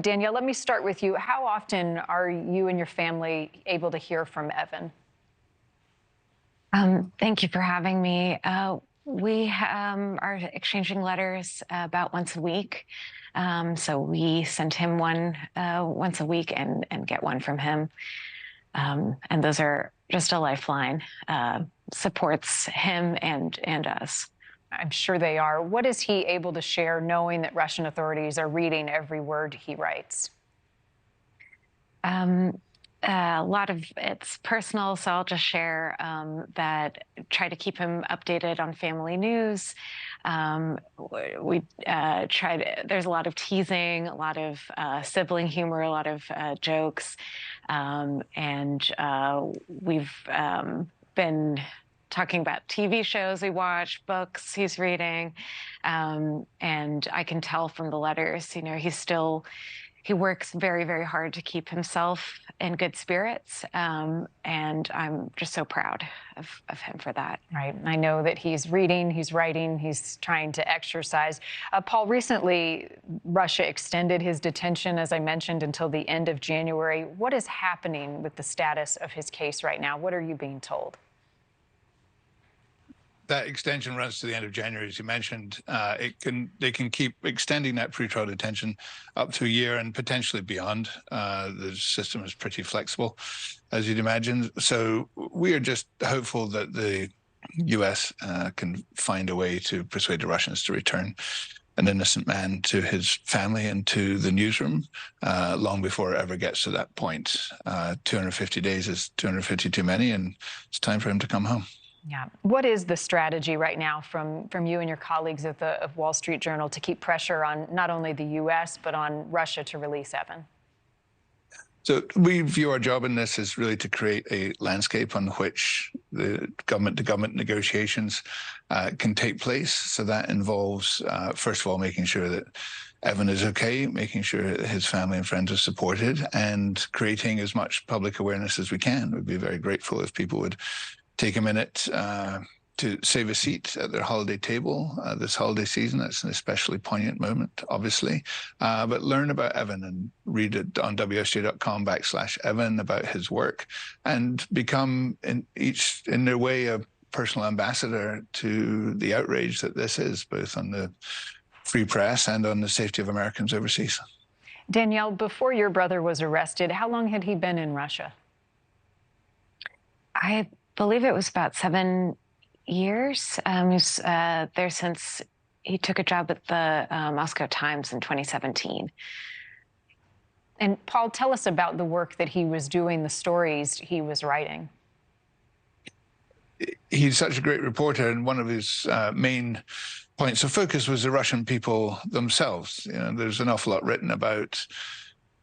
Danielle, let me start with you. How often are you and your family able to hear from Evan? Thank you for having me. We are exchanging letters about once a week. So we send him one once a week and get one from him. And those are just a lifeline. Supports him and us. I'm sure they are. What is he able to share knowing that Russian authorities are reading every word he writes? A lot of it's personal, so I'll just share that try to keep him updated on family news. We try to, there's a lot of teasing, a lot of sibling humor, a lot of jokes. And we've been talking about TV shows we watch, books he's reading. And I can tell from the letters, he works very, very hard to keep himself in good spirits. And I'm just so proud of him for that. Right. I know that he's reading, he's writing, he's trying to exercise. Paul, recently, Russia extended his detention, as I mentioned, until the end of January. What is happening with the status of his case right now? What are you being told? That extension runs to the end of January, as you mentioned. They can keep extending that pretrial detention up to a year and potentially beyond. The system is pretty flexible, as you'd imagine. So we are just hopeful that the U.S. Can find a way to persuade the Russians to return an innocent man to his family and to the newsroom long before it ever gets to that point. 250 days is 250 too many, and it's time for him to come home. Yeah. What is the strategy right now from you and your colleagues at the Wall Street Journal to keep pressure on not only the U.S., but on Russia to release Evan? So we view our job in this as really to create a landscape on which the government-to-government negotiations can take place. So that involves, first of all, making sure that Evan is okay, making sure that his family and friends are supported, and creating as much public awareness as we can. We'd be very grateful if people would take a minute to save a seat at their holiday table this holiday season. That's an especially poignant moment, obviously. But learn about Evan and read it on WSJ.com/Evan about his work, and become in their way a personal ambassador to the outrage that this is, both on the free press and on the safety of Americans overseas. Danielle, before your brother was arrested, how long had he been in Russia? I believe it was about 7 years. He was there since he took a job at the Moscow Times in 2017. And Paul, tell us about the work that he was doing, the stories he was writing. He's such a great reporter, and one of his main points of focus was the Russian people themselves. There's an awful lot written about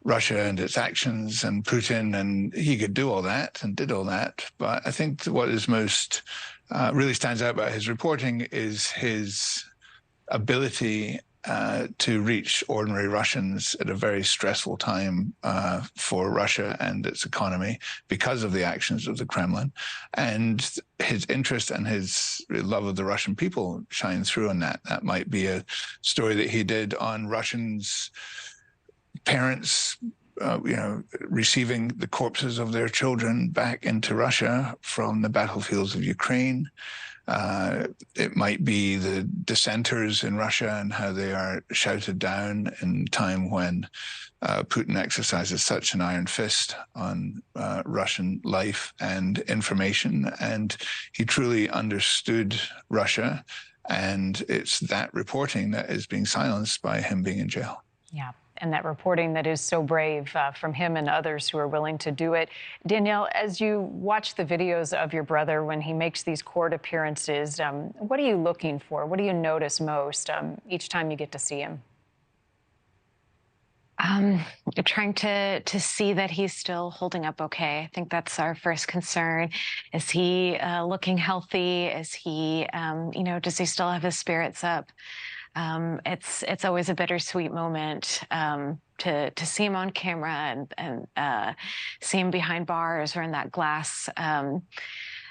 Russia and its actions and Putin, and he could do all that and did all that. But I think what is most really stands out about his reporting is his ability to reach ordinary Russians at a very stressful time for Russia and its economy because of the actions of the Kremlin. And his interest and his love of the Russian people shine through on that. That might be a story that he did on Russians' parents, receiving the corpses of their children back into Russia from the battlefields of Ukraine. It might be the dissenters in Russia and how they are shouted down in time when Putin exercises such an iron fist on Russian life and information. And he truly understood Russia. And it's that reporting that is being silenced by him being in jail. Yeah. And that reporting that is so brave from him and others who are willing to do it. Danielle, as you watch the videos of your brother when he makes these court appearances, what are you looking for? What do you notice most each time you get to see him? Trying to see that he's still holding up okay. I think that's our first concern. Is he looking healthy? Is he, does he still have his spirits up? It's always a bittersweet moment to see him on camera and see him behind bars or in that glass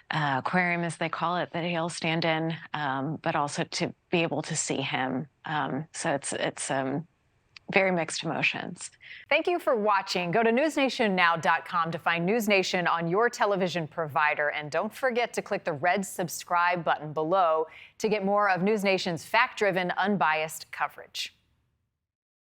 aquarium, as they call it, that he'll stand in, but also to be able to see him. So very mixed emotions. Thank you for watching. Go to newsnationnow.com to find NewsNation on your television provider. And don't forget to click the red subscribe button below to get more of NewsNation's fact-driven, unbiased coverage.